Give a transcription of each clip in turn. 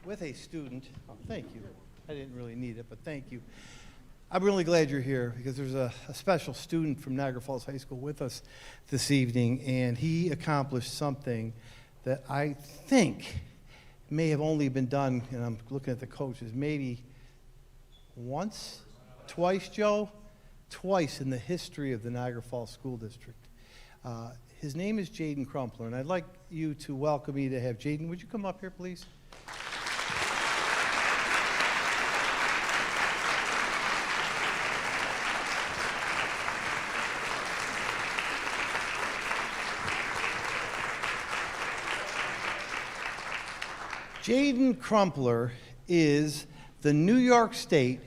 with a student. Oh, thank you. I didn't really need it, but thank you. I'm really glad you're here because there's a special student from Niagara Falls High School with us this evening, and he accomplished something that I think may have only been done, and I'm looking at the coaches, maybe once, twice, Joe? Twice in the history of the Niagara Falls School District. His name is Jaden Crumpler, and I'd like you to welcome me to have Jaden. Would you come up here, please? Jaden Crumpler is the New York State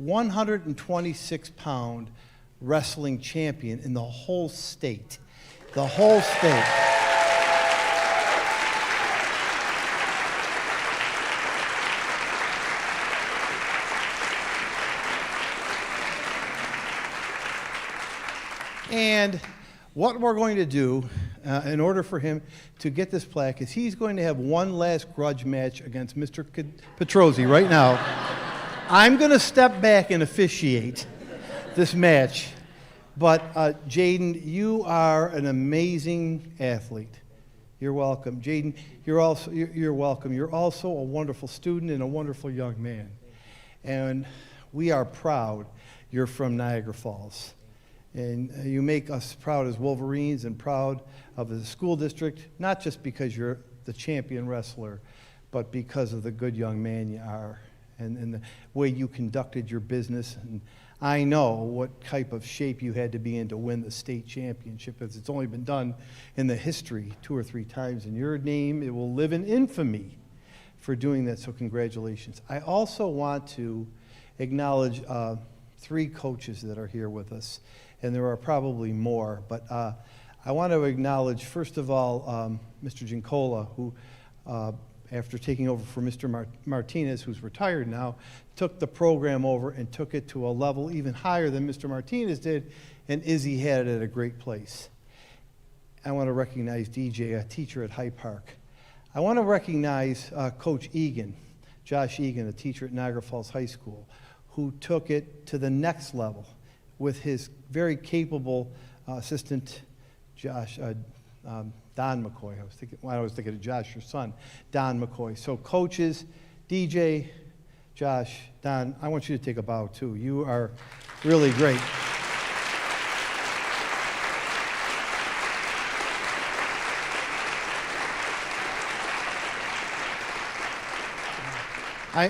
126-pound wrestling champion in the whole state. The whole state. And what we're going to do in order for him to get this plaque is he's going to have one last grudge match against Mr. Petrozzi right now. I'm going to step back and officiate this match. But Jaden, you are an amazing athlete. You're welcome. Jaden, you're welcome. You're also a wonderful student and a wonderful young man. And we are proud you're from Niagara Falls. And you make us proud as Wolverines and proud of the school district, not just because you're the champion wrestler, but because of the good young man you are and the way you conducted your business. And I know what type of shape you had to be in to win the state championship, as it's only been done in the history 2 or 3 times. In your name, it will live in infamy for doing that, so congratulations. I also want to acknowledge 3 coaches that are here with us, and there are probably more, but I want to acknowledge, first of all, Mr. Gincola, who, after taking over for Mr. Martinez, who's retired now, took the program over and took it to a level even higher than Mr. Martinez did, and Izzy had it at a great place. I want to recognize DJ, a teacher at Hyde Park. I want to recognize Coach Egan, Josh Egan, a teacher at Niagara Falls High School, who took it to the next level with his very capable assistant, Josh, Don McCoy. I was thinking of Josh, your son, Don McCoy. So coaches, DJ, Josh, Don, I want you to take a bow too. You are really great.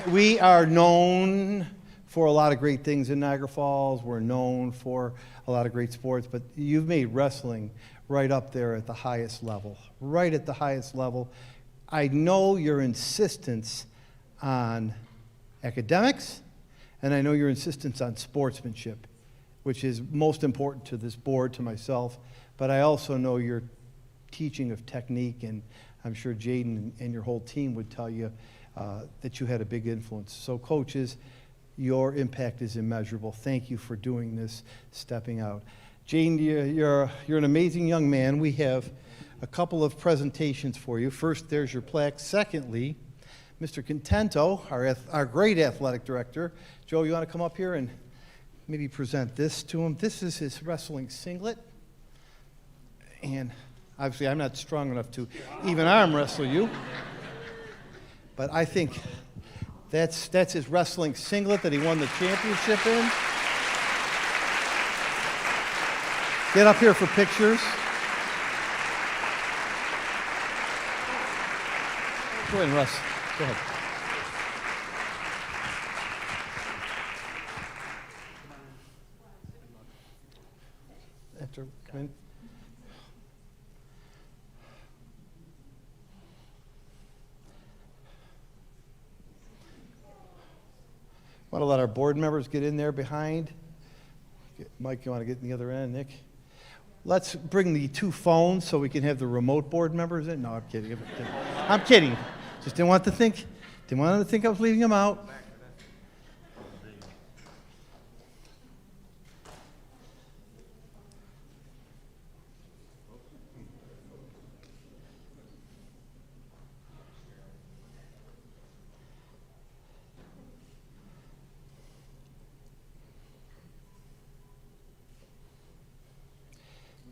We are known for a lot of great things in Niagara Falls. We're known for a lot of great sports, but you've made wrestling right up there at the highest level, right at the highest level. I know your insistence on academics, and I know your insistence on sportsmanship, which is most important to this board, to myself, but I also know your teaching of technique, and I'm sure Jaden and your whole team would tell you that you had a big influence. So coaches, your impact is immeasurable. Thank you for doing this, stepping out. Jaden, you're an amazing young man. We have a couple of presentations for you. First, there's your plaque. Secondly, Mr. Contento, our great athletic director. Joe, you want to come up here and maybe present this to him? This is his wrestling singlet. And obviously, I'm not strong enough to even arm wrestle you. But I think that's his wrestling singlet that he won the championship in. Get up here for pictures. Go ahead, Russ. Go ahead. After, come in. Want to let our board members get in there behind? Mike, you want to get in the other end? Nick? Let's bring the 2 phones so we can have the remote board members in. No, I'm kidding. I'm kidding. Just didn't want them to think I was leaving them out.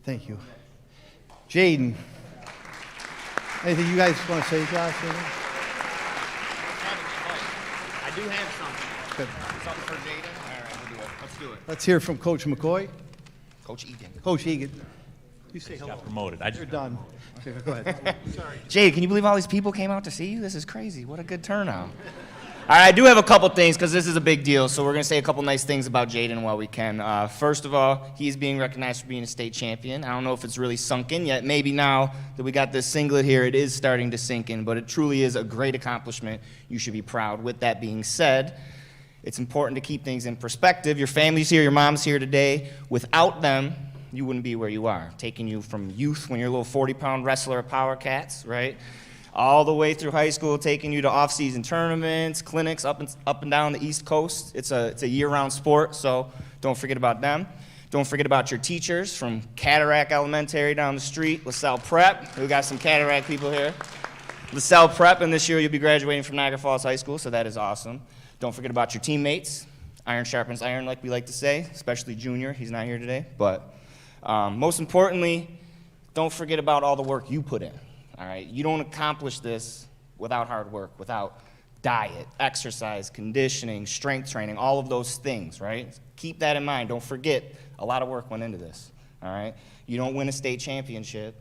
Thank you. Jaden. Anything you guys want to say, Josh? I do have something. Good. Something for Jaden? All right, we'll do it. Let's do it. Let's hear from Coach McCoy. Coach Egan. Coach Egan. You say hello. Got promoted. You're done. Go ahead. Sorry. Jade, can you believe all these people came out to see you? This is crazy. What a good turnout. All right, I do have a couple things because this is a big deal, so we're going to say a couple nice things about Jaden while we can. First of all, he's being recognized for being a state champion. I don't know if it's really sunk in yet. Maybe now that we got this singlet here, it is starting to sink in, but it truly is a great accomplishment. You should be proud. With that being said, it's important to keep things in perspective. Your family's here, your mom's here today. Without them, you wouldn't be where you are. Taking you from youth when you're a little 40-pound wrestler at Power Cats, right? All the way through high school, taking you to off-season tournaments, clinics up and down the East Coast. It's a year-round sport, so don't forget about them. Don't forget about your teachers from Cataract Elementary down the street, LaSalle Prep. We got some Cataract people here. LaSalle Prep, and this year you'll be graduating from Niagara Falls High School, so that is awesome. Don't forget about your teammates. Iron sharpens iron, like we like to say, especially Junior. He's not here today, but most importantly, don't forget about all the work you put in. All right, you don't accomplish this without hard work, without diet, exercise, conditioning, strength training, all of those things, right? Keep that in mind. Don't forget, a lot of work went into this, all right? You don't win a state championship,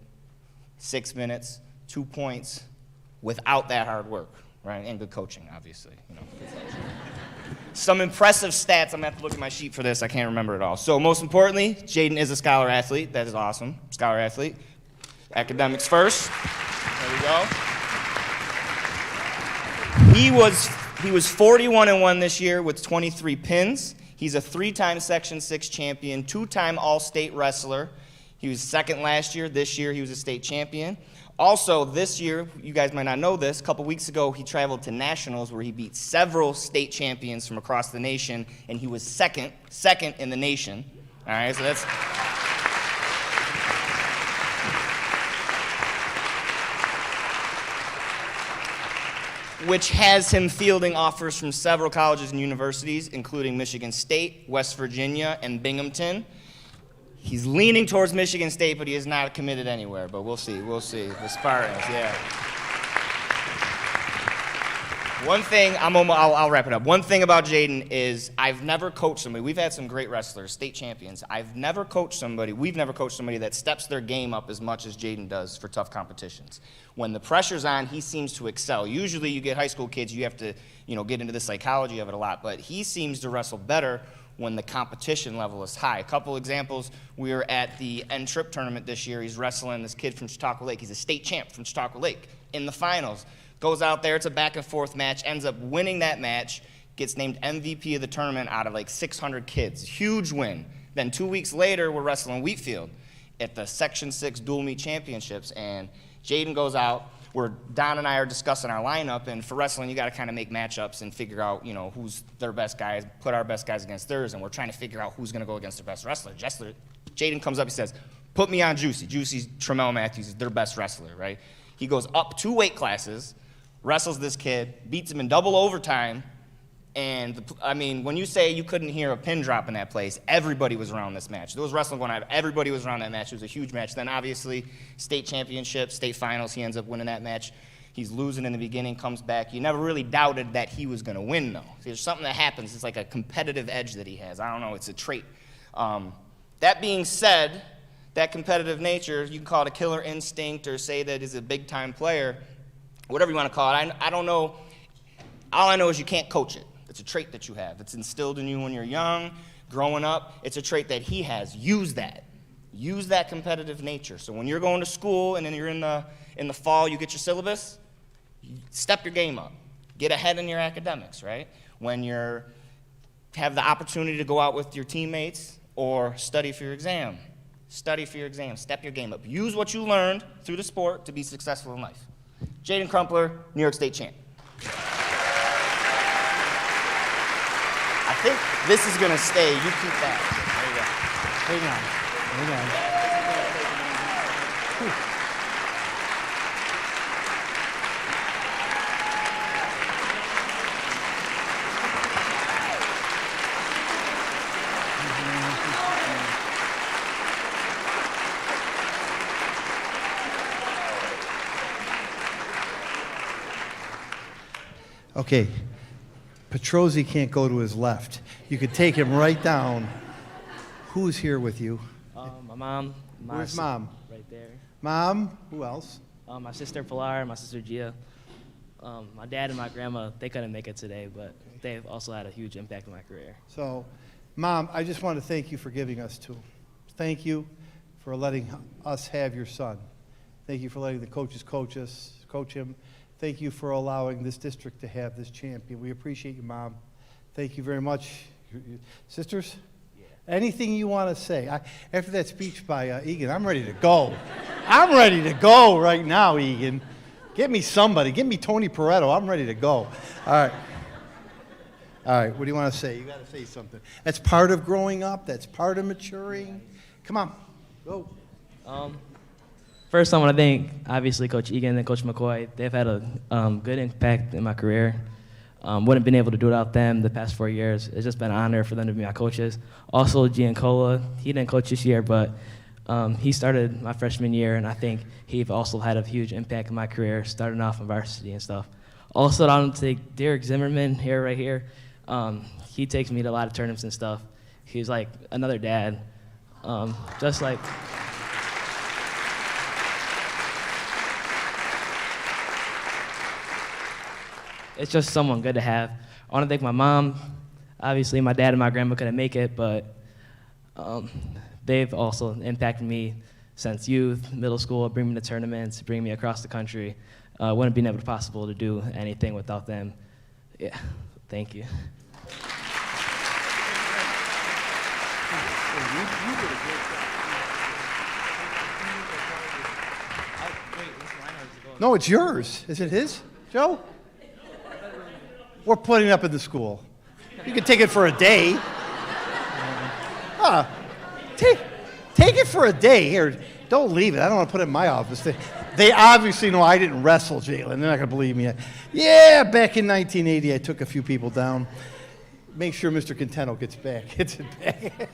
6 minutes, 2 points, without that hard work, right? And good coaching, obviously, you know. Some impressive stats. I'm going to have to look at my sheet for this. I can't remember it all. So most importantly, Jaden is a scholar athlete. That is awesome. Scholar athlete. Academics first. There we go. He was 41-1 this year with 23 pins. He's a 3-time Section 6 champion, 2-time All-State wrestler. He was second last year. This year he was a state champion. Also, this year, you guys might not know this, a couple weeks ago he traveled to nationals where he beat several state champions from across the nation, and he was second in the nation. All right, so that's... which has him fielding offers from several colleges and universities, including Michigan State, West Virginia, and Binghamton. He's leaning towards Michigan State, but he is not committed anywhere. But we'll see. The Spartans, yeah. One thing, I'll wrap it up. One thing about Jaden is I've never coached somebody. We've had some great wrestlers, state champions. We've never coached somebody that steps their game up as much as Jaden does for tough competitions. When the pressure's on, he seems to excel. Usually you get high school kids, you have to, get into the psychology of it a lot, but he seems to wrestle better when the competition level is high. A couple examples, we were at the N-Trip tournament this year. He's wrestling this kid from Chautauqua Lake. He's a state champ from Chautauqua Lake in the finals. Goes out there, it's a back-and-forth match, ends up winning that match, gets named MVP of the tournament out of like 600 kids. Huge win. Then 2 weeks later, we're wrestling Wheatfield at the Section 6 dual meet championships, and Jaden goes out. Don and I are discussing our lineup, and for wrestling, you got to kind of make matchups and figure out, who's their best guys, put our best guys against theirs, and we're trying to figure out who's going to go against their best wrestler. Jaden comes up, he says, put me on Juicy. Juicy's Tremel Matthews is their best wrestler, right? He goes up 2 weight classes, wrestles this kid, beats him in double overtime, and when you say you couldn't hear a pin drop in that place, everybody was around this match. There was wrestling going on. Everybody was around that match. It was a huge match. Then obviously, state championship, state finals, he ends up winning that match. He's losing in the beginning, comes back. You never really doubted that he was going to win, though. See, there's something that happens. It's like a competitive edge that he has. I don't know. It's a trait. That being said, that competitive nature, you can call it a killer instinct or say that he's a big-time player, whatever you want to call it. I don't know. All I know is you can't coach it. It's a trait that you have. It's instilled in you when you're young, growing up. It's a trait that he has. Use that. Use that competitive nature. So when you're going to school and then you're in the fall, you get your syllabus, step your game up. Get ahead in your academics, right? When you have the opportunity to go out with your teammates or study for your exam. Study for your exam. Step your game up. Use what you learned through the sport to be successful in life. Jaden Crumpler, New York State champ. I think this is going to stay. You keep that. There you go. Hang on. Okay, Petrozzi can't go to his left. You could take him right down. Who's here with you? My mom. Where's Mom? Right there. Mom, who else? My sister Pilar, my sister Gia. My dad and my grandma, they couldn't make it today, but they've also had a huge impact on my career. So, Mom, I just want to thank you for giving us to him. Thank you for letting us have your son. Thank you for letting the coaches coach him. Thank you for allowing this district to have this champion. We appreciate you, Mom. Thank you very much. Sisters? Yeah. Anything you want to say? After that speech by Egan, I'm ready to go. I'm ready to go right now, Egan. Get me somebody. Get me Tony Pareto. I'm ready to go. All right. All right. What do you want to say? You got to say something. That's part of growing up. That's part of maturing. Come on. Go. First, I want to thank, obviously, Coach Egan and Coach McCoy. They've had a good impact in my career. Wouldn't have been able to do it without them the past 4 years. It's just been an honor for them to be my coaches. Also, Giancola, he didn't coach this year, but he started my freshman year, and I think he also had a huge impact in my career, starting off in varsity and stuff. Also, I want to take Derek Zimmerman here, right here. He takes me to a lot of tournaments and stuff. He's like another dad. Just like... It's just someone good to have. I want to thank my mom. Obviously, my dad and my grandma couldn't make it, but they've also impacted me since youth, middle school, bring me to tournaments, bring me across the country. Wouldn't have been able possible to do anything without them. Yeah, thank you. No, it's yours. Is it his, Joe? We're putting it up in the school. You can take it for a day. Take it for a day. Here, don't leave it. I don't want to put it in my office. They obviously know I didn't wrestle Jalen. They're not going to believe me. Yeah, back in 1980, I took a few people down. Make sure Mr. Contento gets it back.